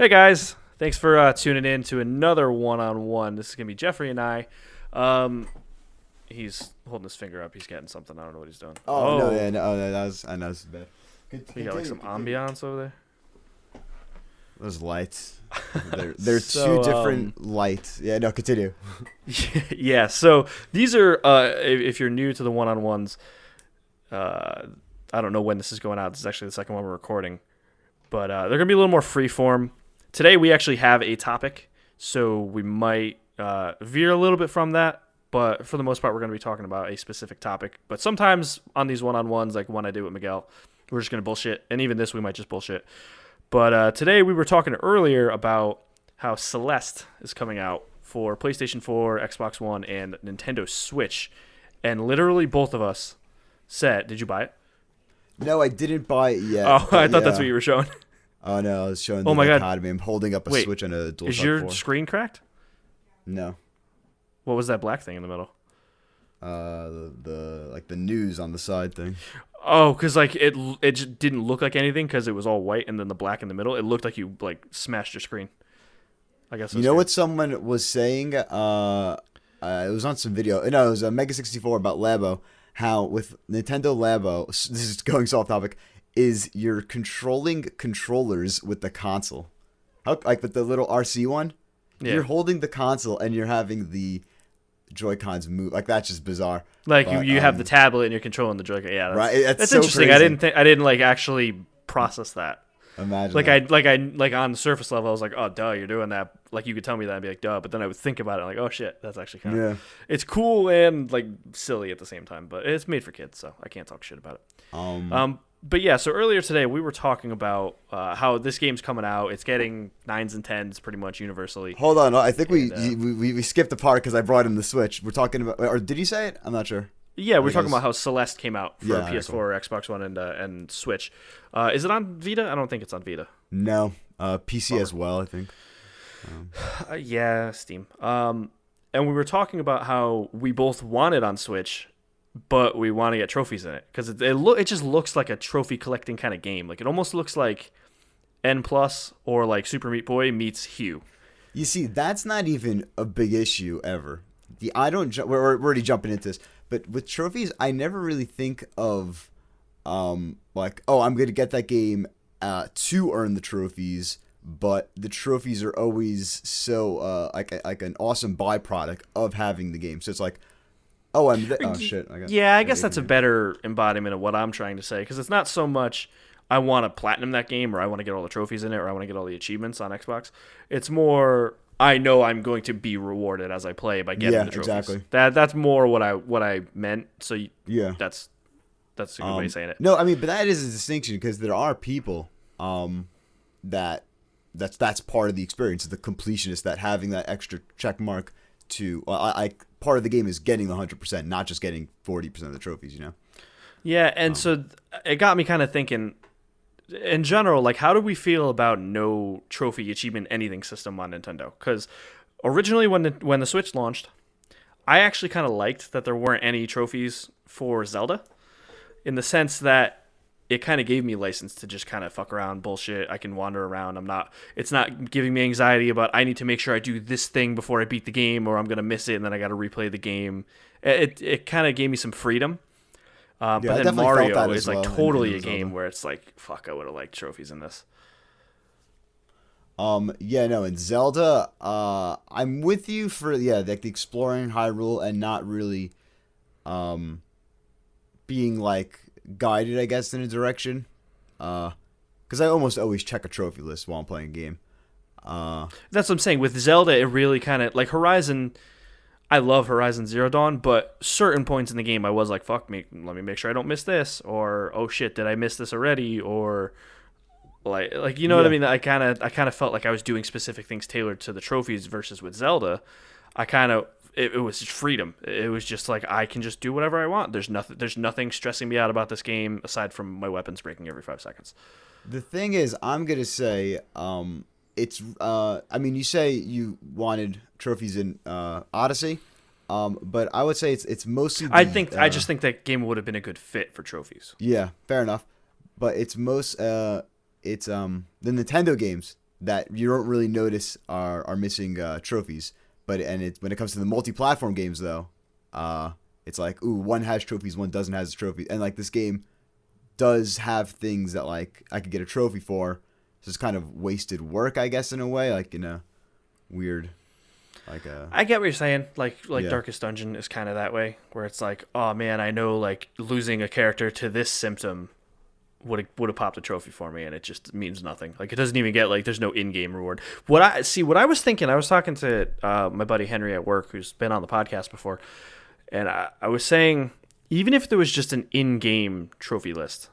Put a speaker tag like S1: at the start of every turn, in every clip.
S1: Hey guys, thanks for tuning in to another one-on-one. This is gonna be Jeffrey and I. Um, he's holding his finger up. He's getting something. I don't know what he's doing.
S2: Oh no, yeah, no, that was I know this is bad.
S1: We got like some ambiance over there.
S2: Those lights. They're
S1: So,
S2: two different lights. Yeah, no, continue.
S1: Yeah. So these are if you're new to the one-on-ones, I don't know when this is going out. This is actually the second one we're recording, but they're gonna be a little more free-form. Today we actually have a topic, so we might veer a little bit from that. But for the most part, we're going to be talking about a specific topic. But sometimes on these one-on-ones, like one I did with Miguel, we're just going to bullshit. And even this, we might just bullshit. But today we were talking earlier about how Celeste is coming out for PlayStation 4, Xbox One, and Nintendo Switch. And literally both of us said, did you buy it?
S2: No, I didn't buy it yet.
S1: Oh, I thought that's what you were showing.
S2: Oh no, I was showing
S1: Oh
S2: the
S1: my God.
S2: dichotomy. I'm holding up a
S1: Wait,
S2: Switch on a DualShock
S1: Is your
S2: 4.
S1: screen cracked?
S2: No.
S1: What was that black thing in the middle?
S2: The news on the side thing.
S1: Oh, because like it just didn't look like anything because it was all white and then the black in the middle. It looked like you like smashed your screen. I guess.
S2: You know what someone was saying? It was on some video. No, it was a Mega 64 about Labo. How with Nintendo Labo, this is going so off topic, is you're controlling controllers with the console. How, like with the little RC one?
S1: Yeah.
S2: You're holding the console and you're having the Joy-Cons move. Like that's just bizarre.
S1: Like
S2: But,
S1: you have the tablet and you're controlling the Joy-Con. Yeah,
S2: right.
S1: That's
S2: so
S1: interesting.
S2: Crazy.
S1: I didn't like actually process that.
S2: Imagine.
S1: Like
S2: that.
S1: like on the surface level, I was like, oh, duh, you're doing that. Like you could tell me that and be like, duh. But then I would think about it, like, oh shit, that's actually kind of.
S2: Yeah.
S1: It's cool and like silly at the same time, but it's made for kids, so I can't talk shit about it. But yeah, so earlier today we were talking about how this game's coming out. It's getting 9s and 10s pretty much universally.
S2: Hold on. I think
S1: And,
S2: we skipped a part because I brought in the Switch. We're talking about, or did you say it? I'm not sure.
S1: Yeah, we're
S2: think
S1: talking
S2: it was-
S1: about how Celeste came out for
S2: Yeah,
S1: PS4, Xbox One, and Switch. Is it on Vita? I don't think it's on Vita.
S2: No. PC as well, I think.
S1: Yeah, Steam. And we were talking about how we both want it on Switch, but we want to get trophies in it because it just looks like a trophy collecting kind of game. Like it almost looks like N Plus or like Super Meat Boy meets Hue.
S2: You see, that's not even a big issue ever. We're already jumping into this, but with trophies, I never really think of, like, oh, I'm gonna get that game to earn the trophies, but the trophies are always so like an awesome byproduct of having the game. So it's like, oh, oh shit.
S1: I guess that's a better embodiment of what I'm trying to say because it's not so much I want to platinum that game or I want to get all the trophies in it or I want to get all the achievements on Xbox. It's more I know I'm going to be rewarded as I play by getting the trophies.
S2: Exactly.
S1: That's more what I meant. So
S2: Yeah.
S1: that's a good way of saying it.
S2: No, I mean, but that is a distinction because there are people that's part of the experience, the completionist, that having that extra check mark to part of the game is getting the 100%, not just getting 40% of the trophies, you know?
S1: Yeah, and so it got me kind of thinking, in general, like, how do we feel about no trophy achievement anything system on Nintendo? Because originally when the Switch launched, I actually kind of liked that there weren't any trophies for Zelda, in the sense that it kind of gave me license to just kind of fuck around, bullshit. I can wander around. It's not giving me anxiety about I need to make sure I do this thing before I beat the game or I'm going to miss it and then I got to replay the game. It kind of gave me some freedom. But
S2: I
S1: then
S2: definitely felt
S1: Mario
S2: that
S1: is
S2: as
S1: like
S2: well
S1: totally
S2: in
S1: a game
S2: Zelda.
S1: where it's like, fuck, I would have liked trophies in this.
S2: Yeah, no, in Zelda, I'm with you for, like the exploring Hyrule and not really, being like guided, I guess, in a direction. Because I almost always check a trophy list while I'm playing a game.
S1: That's what I'm saying. With Zelda, it really kind of, like Horizon, I love Horizon Zero Dawn, but certain points in the game I was like, fuck me, let me make sure I don't miss this, or oh shit, did I miss this already, or like you know what I mean? I kind of felt like I was doing specific things tailored to the trophies versus with Zelda, it was just freedom. It was just like I can just do whatever I want. There's nothing stressing me out about this game aside from my weapons breaking every 5 seconds.
S2: The thing is, I'm gonna say, it's. I mean, you say you wanted trophies in Odyssey, but I would say it's mostly.
S1: I just think that game would have been a good fit for trophies.
S2: Yeah, fair enough, but it's the Nintendo games that you don't really notice are missing trophies. But when it comes to the multi-platform games though, it's like, ooh, one has trophies, one doesn't has a trophy, and like this game does have things that like I could get a trophy for. So it's kind of wasted work, I guess, in a way, like in a weird, like a.
S1: I get what you're saying. Like
S2: Yeah.
S1: Darkest Dungeon is kind of that way, where it's like, oh man, I know like losing a character to this symptom would have popped a trophy for me, and it just means nothing. Like it doesn't even get like there's no in-game reward. What I was thinking, I was talking to my buddy Henry at work, who's been on the podcast before, and I was saying, even if there was just an in-game trophy list,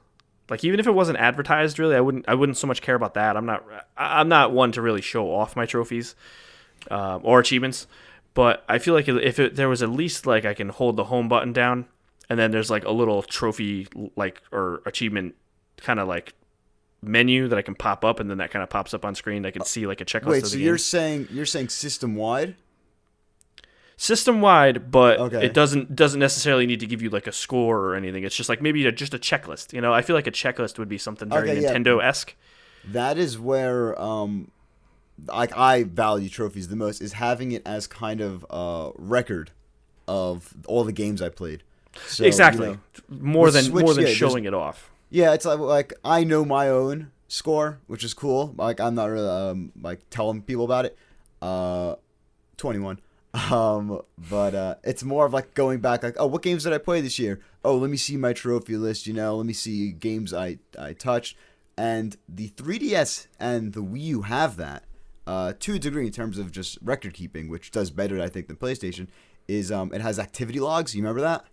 S1: like even if it wasn't advertised, really, I wouldn't so much care about that. I'm not one to really show off my trophies or achievements, but I feel like if there was at least like I can hold the home button down, and then there's like a little trophy like or achievement kind of like menu that I can pop up, and then that kind of pops up on screen. I can see like a checklist.
S2: Wait,
S1: of the
S2: so
S1: game.
S2: you're saying system wide?
S1: System wide, but
S2: Okay.
S1: it doesn't necessarily need to give you like a score or anything. It's just like maybe just a checklist. You know, I feel like a checklist would be something very
S2: Okay, yeah.
S1: Nintendo-esque.
S2: That is where like I value trophies the most, is having it as kind of a record of all the games I played. So,
S1: Exactly.
S2: you know,
S1: more
S2: with
S1: than
S2: Switch,
S1: more than
S2: yeah,
S1: showing it off.
S2: yeah, it's like I know my own score, which is cool. Like I'm not really like telling people about it. 21. But it's more of like going back, like, oh, what games did I play this year? Oh, let me see my trophy list. You know, let me see games I touched. And the 3DS and the Wii U have that to a degree in terms of just record keeping, which does better, I think, than PlayStation. Is it has activity logs? You remember that?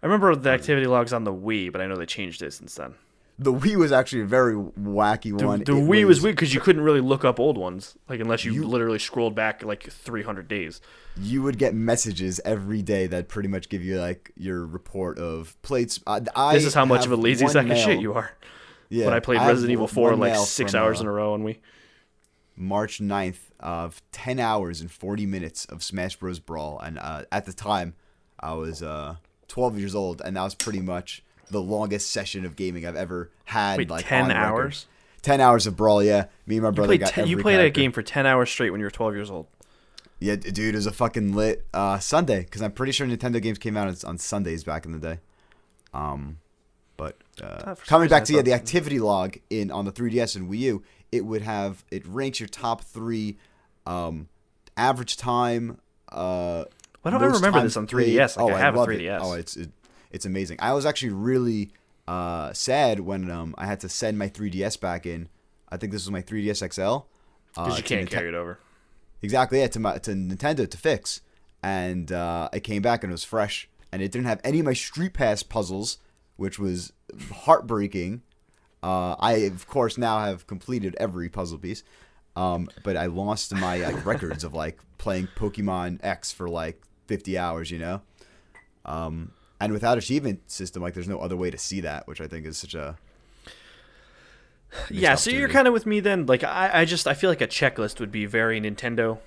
S1: I remember the activity logs on the Wii, but I know they changed it since then.
S2: The Wii was actually a very wacky one.
S1: The Wii was weird because you couldn't really look up old ones, like unless you literally scrolled back like 300 days.
S2: You would get messages every day that pretty much give you like your report of plates.
S1: This is how much of a lazy sack of shit you are.
S2: Yeah,
S1: When I played
S2: have
S1: Resident Evil 4
S2: one
S1: like
S2: mail
S1: 6
S2: from,
S1: hours in a row on Wii.
S2: March 9th of 10 hours and 40 minutes of Smash Bros. Brawl. And at the time, I was 12 years old, and that was pretty much the longest session of gaming I've ever had.
S1: Wait,
S2: like
S1: 10
S2: on record.
S1: hours?
S2: 10 hours of Brawl, yeah. Me and my brother got every
S1: You played that
S2: character.
S1: game for 10 hours straight when you were 12 years old.
S2: Yeah, dude, it was a fucking lit Sunday, because I'm pretty sure Nintendo games came out on Sundays back in the day. But
S1: For some
S2: coming
S1: reason I
S2: back to the
S1: thought-
S2: activity log on the 3DS and Wii U, it ranks your top 3 average time.
S1: Why don't I
S2: most
S1: remember
S2: time
S1: this on
S2: played.
S1: 3DS? Like, I have a
S2: love
S1: 3DS.
S2: It. Oh, it's amazing. I was actually really sad when I had to send my 3DS back in. I think this was my 3DS XL.
S1: Because you can't carry it over.
S2: Exactly, yeah, to Nintendo to fix. And it came back and it was fresh. And it didn't have any of my Street Pass puzzles, which was heartbreaking. I, of course, now have completed every puzzle piece. But I lost my records of like playing Pokemon X for like 50 hours, you know? And without achievement system, like there's no other way to see that, which I think is such a
S1: Yeah, so you're kind of with me then. Like I feel like a checklist would be very Nintendo.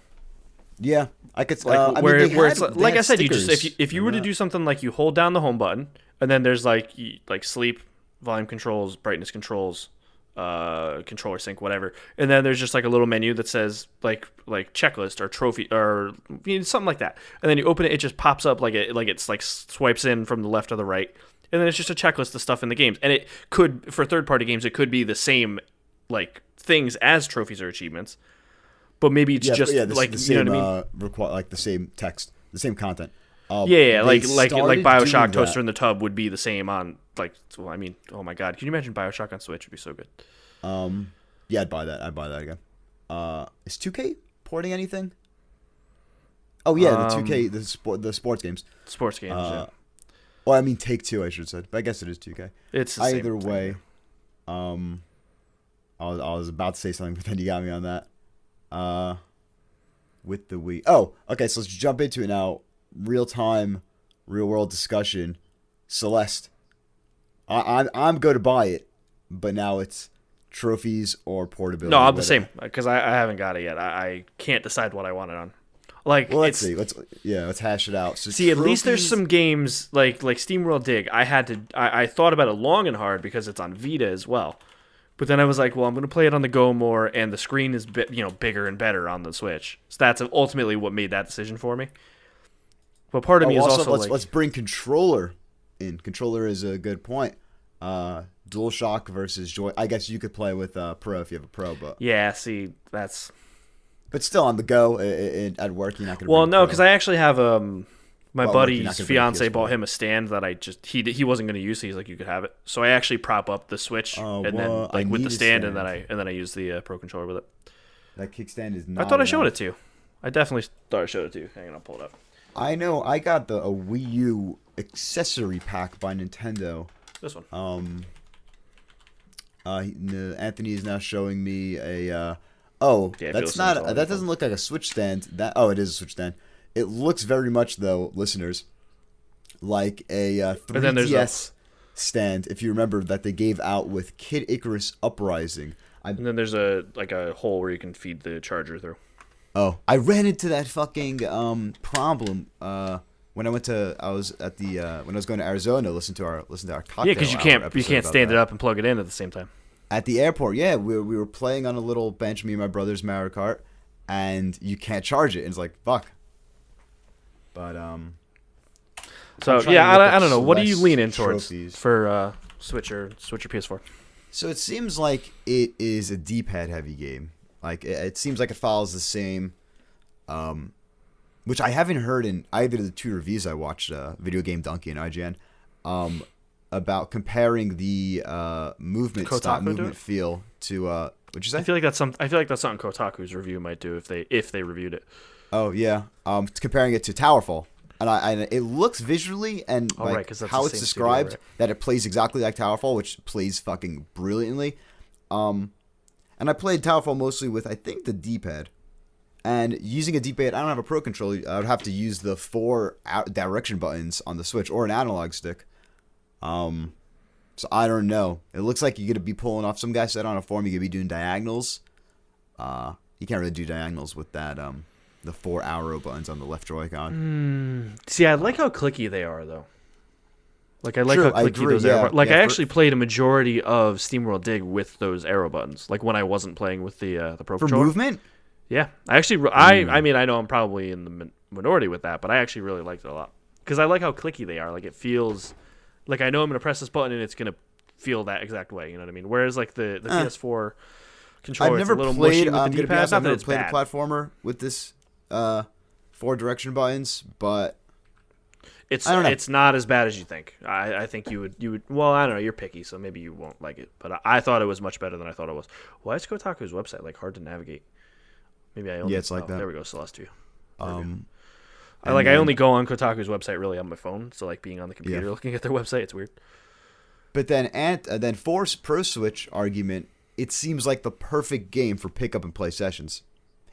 S2: yeah. I could
S1: Like
S2: I mean,
S1: where
S2: they
S1: it's
S2: had- they
S1: like
S2: had
S1: I said, you just
S2: stickers.
S1: if you were to do something like you hold down the home button and then there's like sleep, volume controls, brightness controls, controller sync, whatever, and then there's just like a little menu that says like checklist or trophy or something like that, and then you open it, it just pops up like it's like swipes in from the left or the right, and then it's just a checklist of stuff in the games, and it could, for third party games, it could be the same like things as trophies or achievements. But maybe it's just like
S2: the same,
S1: you know what I mean.
S2: like the same text, the same content.
S1: Yeah,
S2: They
S1: like
S2: started
S1: BioShock
S2: doing
S1: Toaster
S2: that.
S1: in the Tub would be the same on like. Well, I mean, oh my God, can you imagine BioShock on Switch? It'd be so good.
S2: Yeah, I'd buy that. I'd buy that again. Is 2K porting anything? Oh yeah, the 2K, the sports games.
S1: Sports games. Yeah.
S2: Well, I mean Take Two, I should say. But I guess it is 2K.
S1: It's the same
S2: Either
S1: thing.
S2: way, I was about to say something, but then you got me on that. With the Wii. Oh, okay. So let's jump into it now. Real time, real world discussion. Celeste. I'm going to buy it, but now it's trophies or portability.
S1: No, I'm the
S2: whatever.
S1: same because I haven't got it yet. I can't decide what I want it on. Like,
S2: Well, let's
S1: it's-
S2: see. Let's hash it out. So
S1: See, at least there's
S2: trophies-
S1: some games like SteamWorld Dig. I thought about it long and hard because it's on Vita as well. But then I was like, well, I'm going to play it on the Go more, and the screen is bigger and better on the Switch. So that's ultimately what made that decision for me. But part of me is also
S2: let's bring controller in. Controller is a good point. DualShock versus Joy. I guess you could play with Pro if you have a Pro, but
S1: yeah. See, that's.
S2: But still, on the go at work, you're not gonna.
S1: Well, no, because I actually have my
S2: Well,
S1: buddy's
S2: you're not gonna bring a
S1: fiance
S2: PS4.
S1: bought him a stand that he wasn't going to use. So he's like, you could have it. So I actually prop up the Switch
S2: Oh,
S1: and
S2: well,
S1: then
S2: I
S1: with
S2: need
S1: the
S2: a
S1: stand,
S2: stand.
S1: and then I use the Pro controller with it.
S2: That kickstand is not.
S1: I thought I showed
S2: enough.
S1: it to you. I definitely thought I showed it to you. Hang on, I'll pull it up.
S2: I know. I got a Wii U accessory pack by Nintendo.
S1: This one.
S2: Anthony is now showing me a.
S1: Yeah,
S2: that's
S1: feels
S2: not.
S1: something
S2: That doesn't look like a Switch stand. It is a Switch stand. It looks very much though, listeners, like a
S1: And then there's
S2: 3DS stand. If you remember that they gave out with Kid Icarus Uprising.
S1: And then there's a hole where you can feed the charger through.
S2: I ran into that fucking problem when I was going to Arizona to listen to our cocktail.
S1: Yeah, because you
S2: hour
S1: can't
S2: episode about
S1: stand
S2: that.
S1: it up and plug it in at the same time.
S2: At the airport, yeah, we were playing on a little bench, me and my brother's Mario Kart, and you can't charge it. And it's like, fuck. But
S1: So
S2: I'm trying
S1: yeah,
S2: to look
S1: I
S2: up
S1: don't know. What do you
S2: Celeste
S1: lean in towards
S2: trophies.
S1: for Switch or PS4?
S2: So it seems like it is a D-pad heavy game. Like it seems like it follows the same, which I haven't heard in either of the two reviews I watched, Video Game Donkey and IGN, about comparing the movement
S1: Kotaku
S2: style,
S1: do
S2: movement
S1: it?
S2: feel to what'd you say?
S1: I feel like that's something Kotaku's review might do if they reviewed it.
S2: Oh yeah, comparing it to Towerfall, and it looks visually and
S1: Oh,
S2: like
S1: right, 'cause that's
S2: how
S1: the
S2: it's
S1: same studio,
S2: described
S1: right?
S2: that it plays exactly like Towerfall, which plays fucking brilliantly. And I played Towerfall mostly with I think the D-pad, and using a D-pad, I don't have a Pro controller. I would have to use the 4 direction buttons on the Switch or an analog stick. So I don't know. It looks like you're gonna be pulling off. Some guy said on a forum you're gonna be doing diagonals. You can't really do diagonals with that. The 4 arrow buttons on the left Joy-Con.
S1: See, I like how clicky they are, though. Like I like
S2: True,
S1: how
S2: I
S1: clicky
S2: agree,
S1: those
S2: yeah,
S1: arrow. Like
S2: yeah,
S1: I
S2: for-
S1: actually played a majority of SteamWorld Dig with those arrow buttons. Like when I wasn't playing with the Pro
S2: For
S1: controller.
S2: movement,
S1: Yeah, I actually, I mean, I know I'm probably in the minority with that, but I actually really liked it a lot because I like how clicky they are. Like it feels like I know I'm gonna press this button and it's gonna feel that exact way. You know what I mean? Whereas like the PS4 controller,
S2: I've
S1: it's
S2: never
S1: a little
S2: played.
S1: mushy with
S2: I'm
S1: the
S2: gonna be
S1: D-pad.
S2: honest,
S1: Not
S2: I've
S1: that
S2: never
S1: it's
S2: played a
S1: bad.
S2: platformer with this 4 direction buttons, but
S1: It's
S2: I don't know.
S1: it's not as bad as you think. I think you would. Well, I don't know. You're picky, so maybe you won't like it. But I thought it was much better than I thought it was. Why is Kotaku's website like hard to navigate? Maybe I only.
S2: Yeah, it's like that.
S1: There we go, Celestia.
S2: and
S1: I
S2: then-
S1: only go on Kotaku's website really on my phone. So like being on the computer looking at their website, it's weird.
S2: But then for Pro Switch argument, it seems like the perfect game for pick up and play sessions.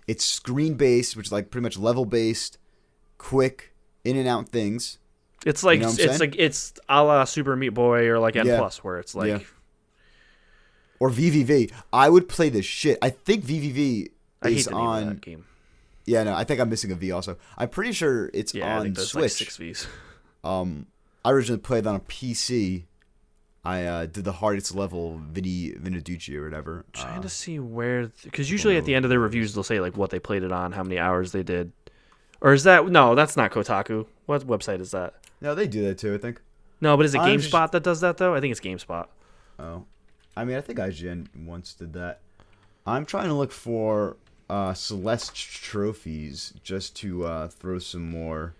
S2: It's screen based, which is like pretty much level based, quick, in and out things.
S1: It's like
S2: You know what I'm
S1: it's
S2: saying?
S1: like it's a la Super Meat Boy or like N
S2: Yeah.
S1: Plus, where it's like
S2: Yeah. Or VVV. I would play the shit. I think VVV
S1: I hate
S2: is
S1: the name of
S2: on.
S1: that game.
S2: Yeah, no, I think I'm missing a V also. I'm pretty sure it's
S1: Yeah, I
S2: on
S1: think there's
S2: Switch.
S1: like 6 Vs.
S2: I originally played on a PC. I did the hardest level, Viniducci or whatever.
S1: Trying to see where, because usually at the end of their reviews they'll say like what they played it on, how many hours they did, or is that no? That's not Kotaku. What website is that?
S2: No, they do that too, I think.
S1: No, but is it
S2: I'm
S1: GameSpot that does that though? I think it's GameSpot.
S2: Oh. I mean, I think IGN once did that. I'm trying to look for Celeste trophies just to throw some more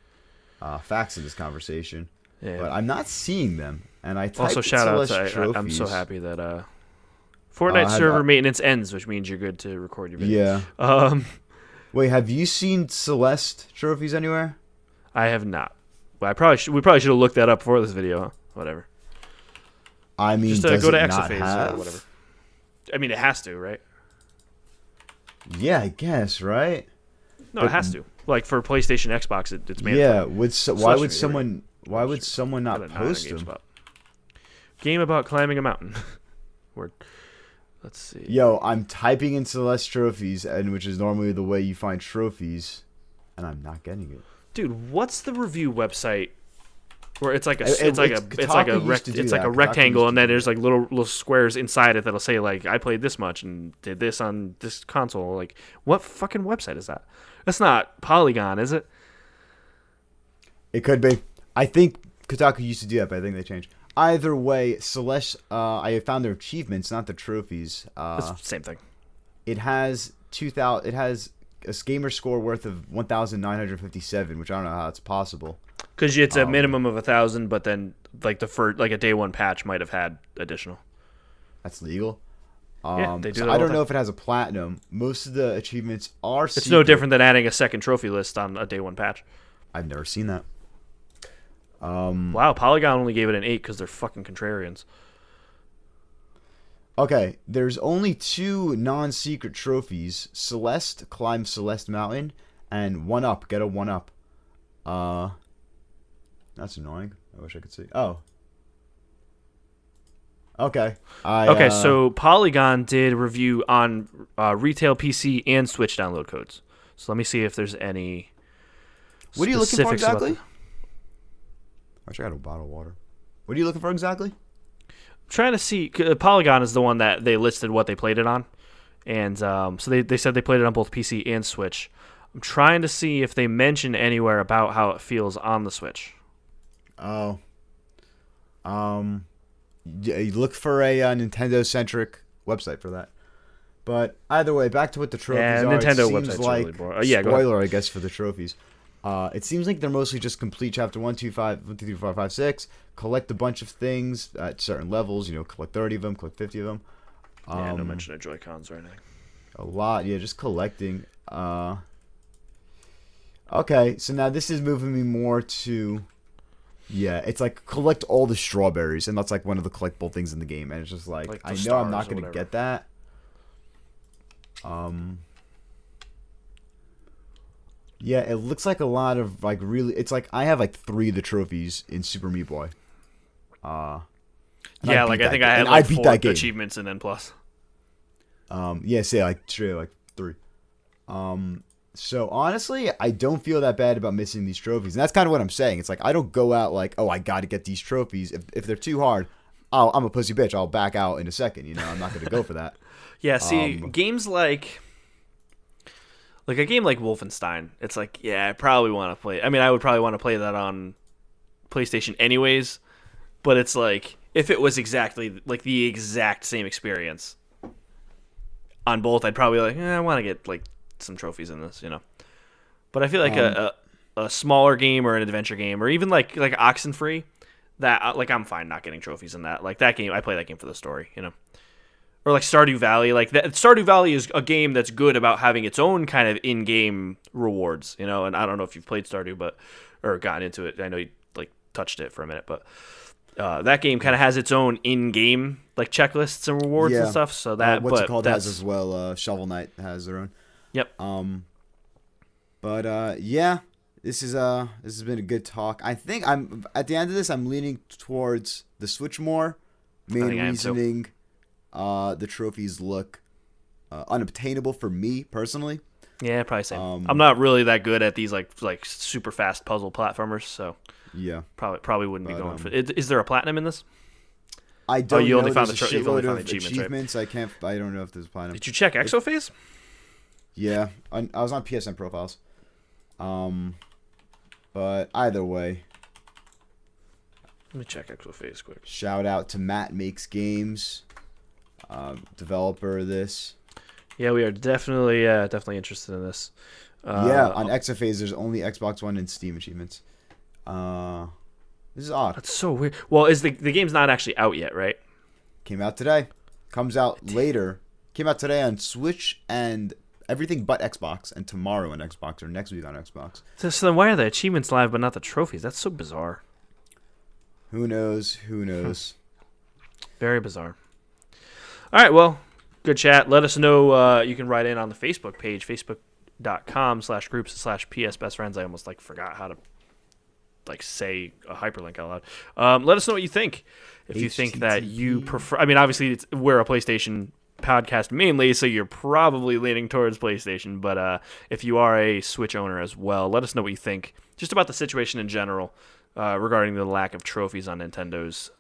S2: facts in this conversation.
S1: Yeah.
S2: But I'm not seeing them. And I typed
S1: Also, shout out
S2: Celeste
S1: to I'm so
S2: trophies.
S1: happy that Fortnite server maintenance ends, which means you're good to record your video.
S2: Yeah. Wait, have you seen Celeste trophies anywhere?
S1: I have not. Well, we probably should have looked that up before this video. Huh? Whatever.
S2: I mean,
S1: Just
S2: does
S1: go to
S2: it not
S1: Exaphase
S2: have?
S1: or whatever. I mean, it has to, right?
S2: Yeah, I guess, right?
S1: No, it has to. Like for PlayStation, Xbox, it's mandatory.
S2: Yeah. Why would
S1: Celeste,
S2: someone? Why would someone not
S1: Got a 9 on
S2: post them?
S1: GameSpot. Game about climbing a mountain. Word. Let's see.
S2: Yo, I'm typing in Celeste trophies, and which is normally the way you find trophies, and I'm not getting it.
S1: Dude, what's the review website Where it's like a
S2: It-
S1: it's like
S2: it's-
S1: a it's like a
S2: Kotaku used to do
S1: it's like
S2: that.
S1: a
S2: Kotaku
S1: rectangle,
S2: used
S1: and
S2: to
S1: then
S2: do
S1: there's
S2: that.
S1: like little squares inside it that'll say like I played this much and did this on this console. Like what fucking website is that? That's not Polygon, is it?
S2: It could be. I think Kotaku used to do that, but I think they changed. Either way, Celeste. I found their achievements, not the trophies.
S1: It's the same thing.
S2: It has 2,000. It has a gamer score worth of 1,957, which I don't know how it's possible.
S1: Because it's a minimum of 1,000, but then like the first like a day one patch might have had additional.
S2: That's legal.
S1: Yeah, they do
S2: So
S1: that
S2: I
S1: all
S2: don't
S1: the
S2: know
S1: time.
S2: if it has a platinum. Most of the achievements are.
S1: It's no different than adding a second trophy list on a day one patch.
S2: I've never seen that.
S1: Wow, Polygon only gave it an 8 because they're fucking contrarians.
S2: Okay, there's only 2 non-secret trophies: Celeste, climb Celeste Mountain, and 1-up, get a 1-up. That's annoying. I wish I could see. Oh. Okay.
S1: Okay, so Polygon did review on retail PC and Switch download codes. So let me see if there's any.
S2: What are you looking for
S1: specifics about
S2: exactly? I wish I had a bottle of water. What are you looking for exactly?
S1: Trying to see. Polygon is the one that they listed what they played it on, and so they said they played it on both PC and Switch. I'm trying to see if they mention anywhere about how it feels on the Switch.
S2: Oh. You look for a Nintendo-centric website for that. But either way, back to what the trophies
S1: Yeah,
S2: are.
S1: Nintendo
S2: it seems
S1: website's
S2: like,
S1: really boring. Yeah, go ahead.
S2: spoiler, I guess, for the trophies. It seems like they're mostly just complete chapter 1, 2, 5, 1, 2, 3, 4, 5, 6, collect a bunch of things at certain levels, collect 30 of them, collect 50 of them.
S1: Yeah, no mention of Joy-Cons or anything.
S2: A lot, yeah, just collecting. Okay, so now this is moving me more to... Yeah, it's like collect all the strawberries, and that's like one of the collectible things in the game, and it's just like
S1: Like the
S2: I know I'm
S1: stars
S2: not
S1: or
S2: going to
S1: whatever.
S2: get that. Yeah, it looks like a lot of like really. It's like I have like 3 of the trophies in Super Meat Boy. And
S1: Yeah,
S2: beat
S1: like I
S2: that
S1: think
S2: game.
S1: I had
S2: And
S1: like
S2: beat
S1: 4
S2: that game.
S1: achievements and then plus.
S2: Yeah, say like straight like 3. So honestly, I don't feel that bad about missing these trophies, and that's kind of what I'm saying. It's like I don't go out like, oh, I got to get these trophies. If they're too hard, I'm a pussy bitch. I'll back out in a second. I'm not going to go for that.
S1: Yeah, see, games like a game like Wolfenstein, it's like, yeah, I probably want to play. I mean, I would probably want to play that on PlayStation anyways, but it's like if it was exactly like the exact same experience on both, I'd probably like, I want to get like some trophies in this, But I feel like a smaller game or an adventure game or even like Oxenfree, that like I'm fine not getting trophies in that. Like that game, I play that game for the story, Or like Stardew Valley, like that. Stardew Valley is a game that's good about having its own kind of in-game rewards, And I don't know if you've played Stardew, or gotten into it. I know you like touched it for a minute, but that game kind of has its own in-game like checklists and rewards and stuff. So that
S2: what's
S1: but
S2: it called
S1: that's,
S2: has as well. Shovel Knight has their own.
S1: Yep.
S2: Yeah, this has been a good talk. I think I'm at the end of this. I'm leaning towards the Switch more. Main
S1: think I am too.
S2: reasoning, the trophies look unobtainable for me personally.
S1: Yeah, probably same. I'm not really that good at these like super fast puzzle platformers, so
S2: Yeah,
S1: probably wouldn't be going for it. Is there a platinum in this?
S2: I don't.
S1: you
S2: know.
S1: only found
S2: There's
S1: the
S2: a
S1: you've only
S2: shitload
S1: found the
S2: of
S1: achievements, right?
S2: I don't know if there's a platinum.
S1: Did you check Exophase?
S2: Yeah, I was on PSN profiles. But either way,
S1: Let me check Exophase quick.
S2: shout out to Matt Makes Games, developer of this.
S1: Yeah, we are definitely interested in this.
S2: Yeah, on Exophase, there's only Xbox One and Steam achievements. This is odd.
S1: That's so weird. Well, is the game's not actually out yet, right?
S2: Came out today. Comes out later. Came out today on Switch and everything but Xbox, and tomorrow on Xbox or next week on Xbox.
S1: So then why are the achievements live but not the trophies? That's so bizarre.
S2: Who knows? Who knows?
S1: Very bizarre. All right, well, good chat. Let us know. You can write in on the Facebook page, facebook.com/groups/PSBestFriends. I almost forgot how to say a hyperlink out loud. Let us know what you think. If you think that you prefer, I mean, obviously we're a PlayStation podcast mainly, so you're probably leaning towards PlayStation. But if you are a Switch owner as well, let us know what you think just about the situation in general. regarding the lack of trophies on Nintendo's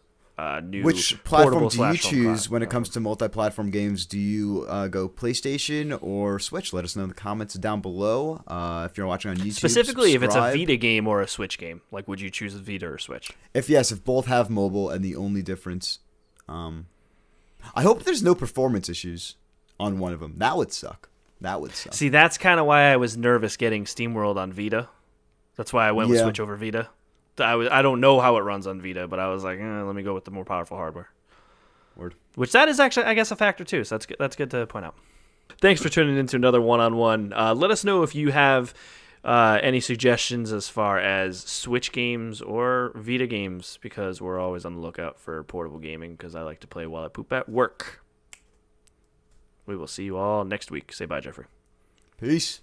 S1: new
S2: Which platform
S1: portable
S2: do you
S1: slash home
S2: choose when it comes to multi-platform games? Do you go PlayStation or Switch? Let us know in the comments down below. If you're watching on YouTube,
S1: Specifically, if it's a
S2: subscribe.
S1: Vita game or a Switch game, like would you choose a Vita or Switch?
S2: If both have mobile, and the only difference, I hope there's no performance issues on one of them. That would suck.
S1: See, that's kind of why I was nervous getting SteamWorld on Vita. That's why I went with
S2: Yeah.
S1: Switch over Vita. I don't know how it runs on Vita, but I was like, let me go with the more powerful hardware.
S2: Word.
S1: Which that is actually, I guess, a factor too. So that's good to point out. Thanks for tuning into another one-on-one. Let us know if you have any suggestions as far as Switch games or Vita games, because we're always on the lookout for portable gaming, because I like to play while I poop at work. We will see you all next week. Say bye, Jeffrey.
S2: Peace.